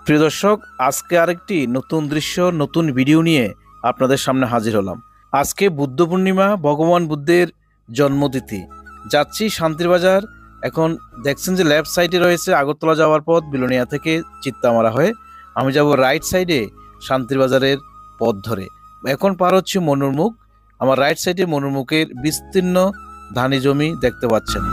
প্রিয় দর্শক, আজকে আরেকটি নতুন দৃশ্য নতুন ভিডিও নিয়ে আপনাদের সামনে হাজির হলাম। আজকে বুদ্ধ পূর্ণিমা, ভগবান বুদ্ধের জন্মতিথি। যাচ্ছি শান্তির বাজার। এখন দেখছেন যে লেফট সাইডে রয়েছে আগরতলা যাওয়ার পথ, বিলোনিয়া থেকে চিত্তামারা হয়ে। আমি যাব রাইট সাইডে শান্তির বাজারের পথ ধরে। এখন পার হচ্ছে মনুরমুখ। আমার রাইট সাইডে মনুরমুখের বিস্তীর্ণ ধানি জমি দেখতে পাচ্ছেন।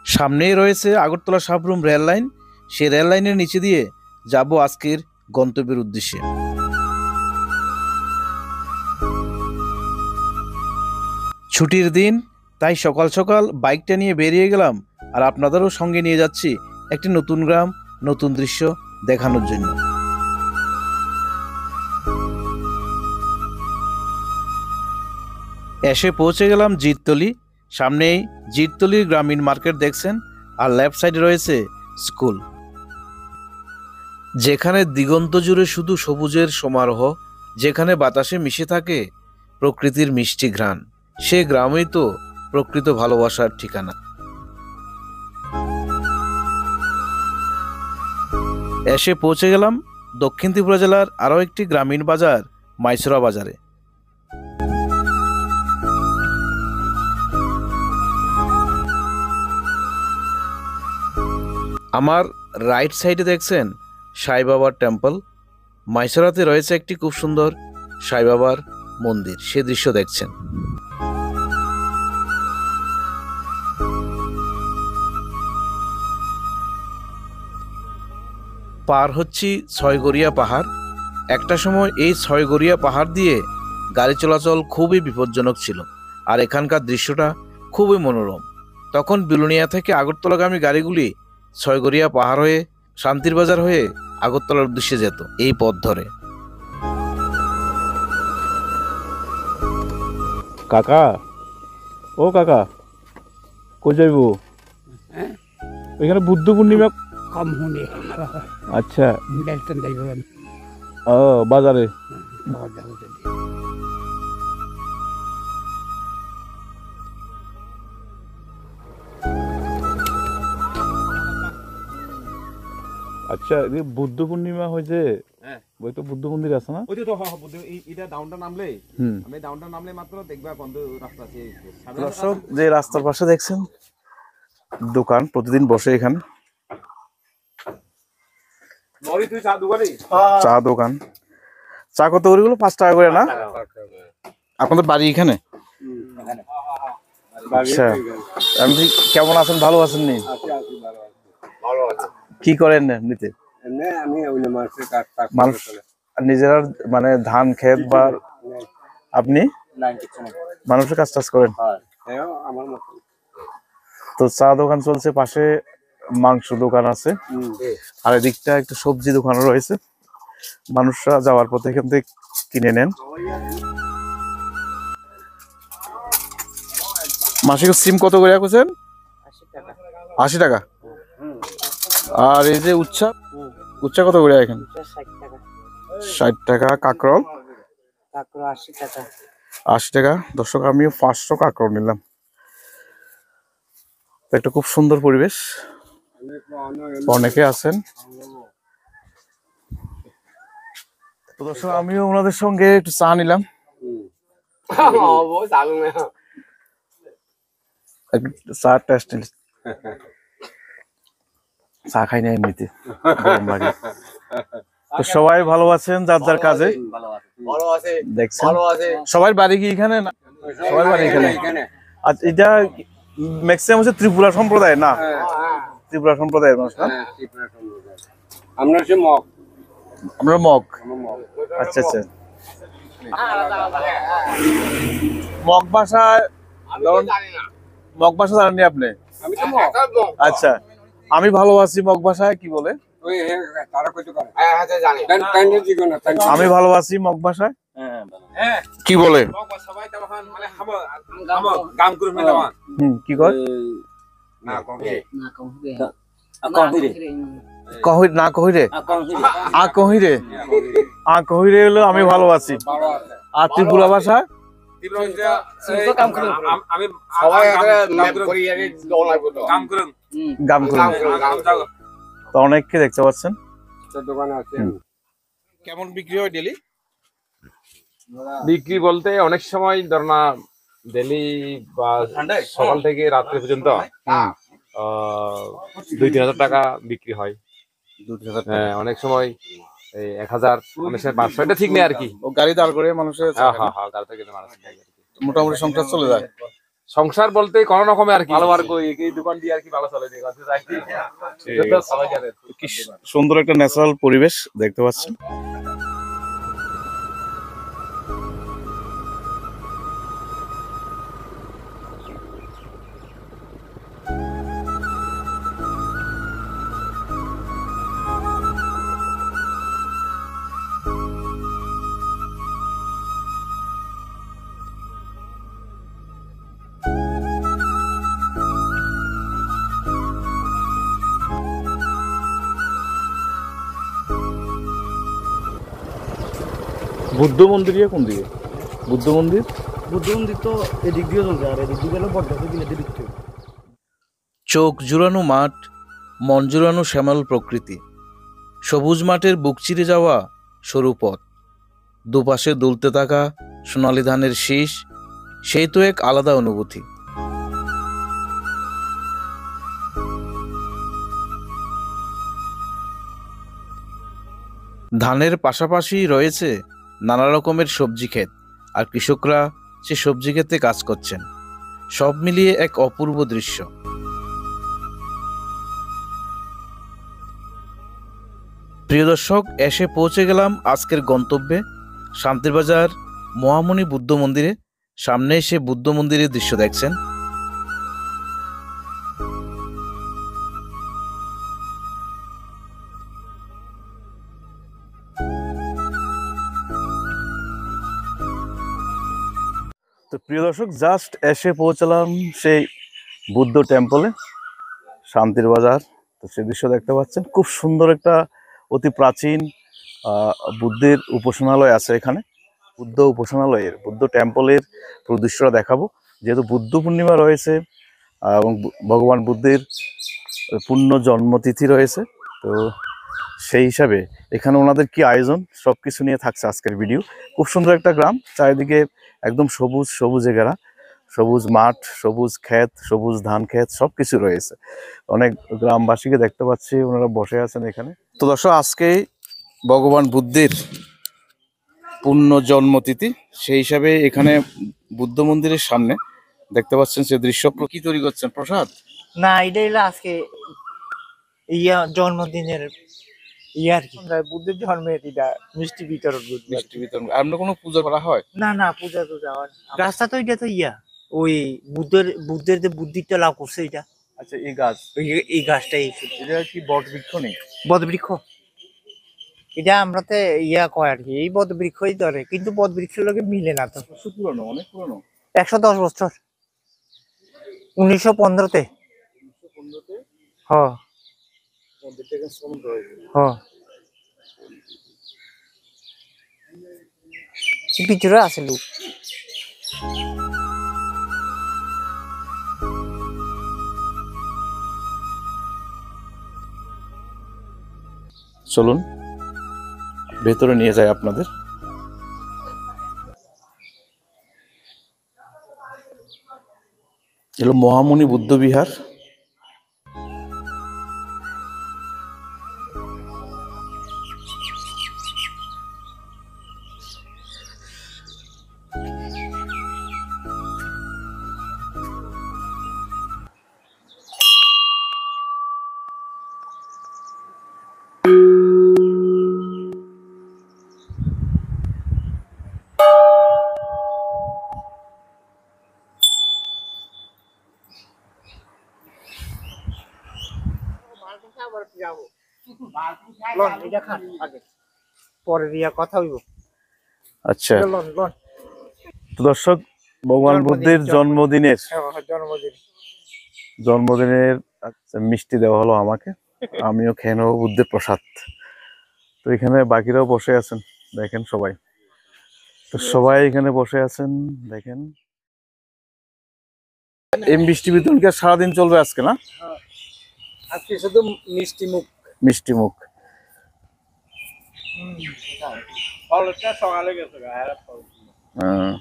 সামনেই রয়েছে আগরতলা সাবরুম রেল লাইন। সেই রেল লাইনের নিচে দিয়ে যাব আজকের গন্তব্যের উদ্দেশ্যে। ছুটির দিন, তাই সকাল সকাল বাইকটা নিয়ে বেরিয়ে গেলাম, আর আপনাদেরও সঙ্গে নিয়ে যাচ্ছি একটি নতুন গ্রাম, নতুন দৃশ্য দেখানোর জন্য। এসে পৌঁছে গেলাম জিরতলি। সামনেই জিরতলির গ্রামীণ মার্কেট দেখছেন, আর লেফট সাইডে রয়েছে স্কুল, যেখানে দিগন্ত জুড়ে শুধু সবুজের সমারোহ, যেখানে বাতাসে মিশে থাকে প্রকৃতির মিষ্টি ঘ্রাণ। সে গ্রামই তো প্রকৃত ভালোবাসার ঠিকানা। এসে পৌঁছে গেলাম দক্ষিণ ত্রিপুরা জেলার আরও একটি গ্রামীণ বাজার, মাইসরা বাজারে। আমার রাইট সাইডে দেখছেন সাই বাবার টেম্পল। মাইসরাতে রয়েছে একটি খুব সুন্দর সাই বাবার মন্দির, সে দৃশ্য দেখছেন। পার হচ্ছি ছয়গড়িয়া পাহাড়। একটা সময় এই ছয়গড়িয়া পাহাড় দিয়ে গাড়ি চলাচল খুবই বিপজ্জনক ছিল, আর এখানকার দৃশ্যটা খুবই মনোরম। তখন বিলোনিয়া থেকে আগরতলাগামী গাড়িগুলি ছয়গড়িয়া পাহাড় হয়ে শান্তির বাজার হয়ে আগরতলার উদ্দেশ্যে যেত এই পথ ধরে। কাকা, ও কাকা, কই যাইব? এখানে বুদ্ধ পূর্ণিমা কম শুনে। আচ্ছা, দেখতেন দেখবেন ও বাজারে। আচ্ছা, বুদ্ধ পূর্ণিমা হয়েছে, ওই তো বুদ্ধ মন্দির আছে না? ওই তো বুদ্ধ, এটা ডাউনটা নামলে, আমি ডাউনটা নামলে মাত্র দেখবা বন্ধ রাস্তা আছে। দর্শক, যে রাস্তার পাশে দেখছেন দোকান, প্রতিদিন বসে এখানে চা দোকান। চা কত করে গুলো? 5 টাকা করে না? আপনাদের বাড়ি এখানে? আচ্ছা, আপনি কেমন আছেন? ভালো আছেন? নি কি করেন এমনিতে? মানুষ নিজেরা মানে ধান ক্ষেত বা আপনি মানুষের কাজ টাজ করেন? তো চা দোকান চলছে, পাশে মাংস দোকান আছে, আর এদিকটা একটু সবজি দোকানও রয়েছে। মানুষরা যাওয়ার পথে এখান থেকে কিনে নেন। মাসিক সিম কত করে রাখছেন? 80 টাকা। আর এই যে উচ্ছা, উচ্ছা কত করে এখানে? 60 টাকা। কাঁকরোল? 80 টাকা। দর্শক, আমিও 500 কাঁকরোল নিলাম। একটা খুব সুন্দর পরিবেশ, অনেকে আছেন। তো দর্শক, আমিও ওনাদের সঙ্গে একটু চা নিলাম। চা টেস্ট, চা খাই না এমনিতে, গরম লাগে। তো সবাই ভালো আছেন যার যার কাজে, দেখছেন। সবাই বাড়ি কি এখানে? না, সবাই বাড়ি এখানে। আচ্ছা, এটা ম্যাক্সিমাম হচ্ছে ত্রিপুরা সম্প্রদায় না? ত্রিপুরা সম্প্রদায়ের মানুষ না? আমরা মগ। আচ্ছা আচ্ছা, মগ ভাষায়, মগ ভাষা জানেননি আপনি? আচ্ছা, আমি ভালো আছি মগ ভাষায় কি বলে? আমি ভালো আছি মগ ভাষায় কি বলে? কি কয়? কহির না কহিরে আ কহিরে আ কহিরে হলো আমি ভালো আছি। আর ত্রিপুরা ভাষা আমি সবাই কাম করুন গাম করুন। তো অনেককে দেখতে পাচ্ছেন। দোকানে আছে। কেমন বিক্রি হয় ডেলি? বিক্রি বলতে অনেক সময় ধর না ডেলি বা সকাল থেকে রাত্রি পর্যন্ত 2-3 হাজার টাকা বিক্রি হয়। হ্যাঁ, অনেক সময় 1,000, অনেক সময় 500, এটা ঠিক নেই আর কি। ও গাড়ি দাঁড় করে মানুষের হ্যাঁ, গাড়ি থেকে মানুষ মোটামুটি সংসার চলে যায়। সংসার বলতে কোনো রকমে আর কি, ভালো আর এই দোকান দিয়ে আর কি ভালো চলে যায়। কি সুন্দর একটা ন্যাচারাল পরিবেশ দেখতে পাচ্ছেন। বুদ্ধ মন্দির কোন দিকে? বুদ্ধ মন্দির তো এদিক দিয়ে চলছে, আর এদিক দিয়ে গেলে বটগাছে বিলেতে ঢুকতে হবে। চোখ জুড়ানো মাঠ, মন জুড়ানো শ্যামল প্রকৃতি, সবুজ মাঠের বুক চিরে যাওয়া সরু পথ, দুপাশে দুলতে থাকা সোনালী ধানের শীষ, সেই তো এক আলাদা অনুভূতি। ধানের পাশাপাশি রয়েছে নানা রকমের সবজি ক্ষেত, আর কৃষকরা সে সবজি ক্ষেতে কাজ করছেন। সব মিলিয়ে এক অপূর্ব দৃশ্য। প্রিয় দর্শক, এসে পৌঁছে গেলাম আজকের গন্তব্যে, শান্তির বাজার মহামুনি বুদ্ধ মন্দিরে। সামনে এসে বুদ্ধ মন্দিরের দৃশ্য দেখছেন। তো প্রিয় দর্শক, জাস্ট এসে পৌঁছালাম সেই বুদ্ধ টেম্পলে, শান্তির বাজার। তো সে দৃশ্য দেখতে পাচ্ছেন, খুব সুন্দর একটা অতি প্রাচীন বুদ্ধের উপাসনালয় আছে এখানে। বুদ্ধ উপাসনালয়ের, বুদ্ধ টেম্পলের পুরো দৃশ্যটা দেখাবো। যেহেতু বুদ্ধ পূর্ণিমা রয়েছে এবং ভগবান বুদ্ধের পূর্ণ জন্মতিথি রয়েছে, তো সেই হিসাবে এখানে ওনাদের কি আয়োজন সব কিছু নিয়ে থাকছে আজকের ভিডিও। খুব সুন্দর একটা গ্রাম, চারিদিকে একদম সবুজ সবুজে ঘেরা, সবুজ মাঠ, সবুজ ক্ষেত, সবুজ ধান ক্ষেত, সব কিছু রয়েছে। অনেক গ্রামবাসীকে দেখতে পাচ্ছি, ওনারা বসে আছেন এখানে। তো দর্শক, আজকে ভগবান বুদ্ধের পূর্ণ জন্মতিথি, সেই হিসাবে এখানে বুদ্ধ মন্দিরের সামনে দেখতে পাচ্ছেন সে দৃশ্য। কি তৈরি করছেন? প্রসাদ? না, এটা হলো আজকে জন্মদিনের আর কি, বুদ্ধের জন্মের এটা মিষ্টি বিতরণ করবো। মিষ্টি বিতরণ। আমরা কোনো পূজা করা হয় না, পূজা টুজা হয় না। রাস্তা তো এটা তো ওই বুদ্ধের যে বুদ্ধিটা লাভ করছে এটা। আচ্ছা, এই গাছ, এই গাছটাই এটা কি বট বৃক্ষ নেই? বটবৃক্ষ, এটা আমরাতে কয় আর কি, এই বটবৃক্ষই ধরে, কিন্তু বটবৃক্ষের লোকে মিলে না। তো পুরনো, অনেক পুরনো। 110 বছর, 1915-তে। হ্যাঁ, ভিতরে আছে লোক। চলুন ভেতরে নিয়ে যাই আপনাদের। এলো মহামুনি বুদ্ধ বিহার। আচ্ছা, তো দর্শক, ভগবান বুদ্ধের জন্মদিনের মিষ্টি দেওয়া হলো আমাকে। আমিও খেয়ে নেবো বুদ্ধের প্রসাদ। তো এখানে বাকিরাও বসে আছেন, দেখেন সবাই, তো সবাই এখানে বসে আছেন দেখেন। এই মিষ্টি বিতরণ কি আর সারাদিন চলবে আজকে, না? আজকে শুধু মিষ্টি মুখ। মিষ্টি মুখ। সকালে গেছে হ্যাঁ।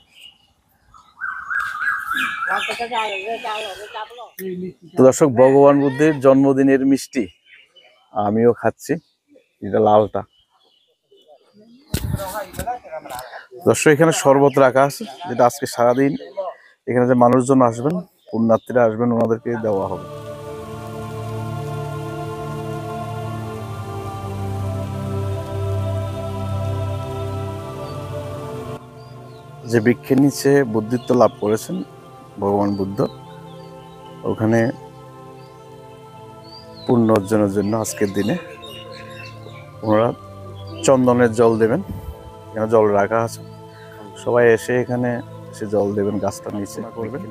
তো দর্শক, ভগবান বুদ্ধের জন্মদিনের মিষ্টি আমিও খাচ্ছি, এটা লালটা। দর্শক, এখানে শরবত রাখা আছে, যেটা আজকে সারাদিন এখানে যে মানুষজন আসবেন, পুণ্যার্থীরা আসবেন, ওনাদেরকে দেওয়া হবে। যে বৃক্ষের নিচে বুদ্ধিত্ব লাভ করেছেন ভগবান বুদ্ধ, ওখানে পুণ্য অর্জনের জন্য আজকের দিনে ওনারা চন্দনের জল দেবেন। এখানে জল রাখা আছে, সবাই এসে এখানে এসে জল দেবেন, গাছটার নিচে করবেন।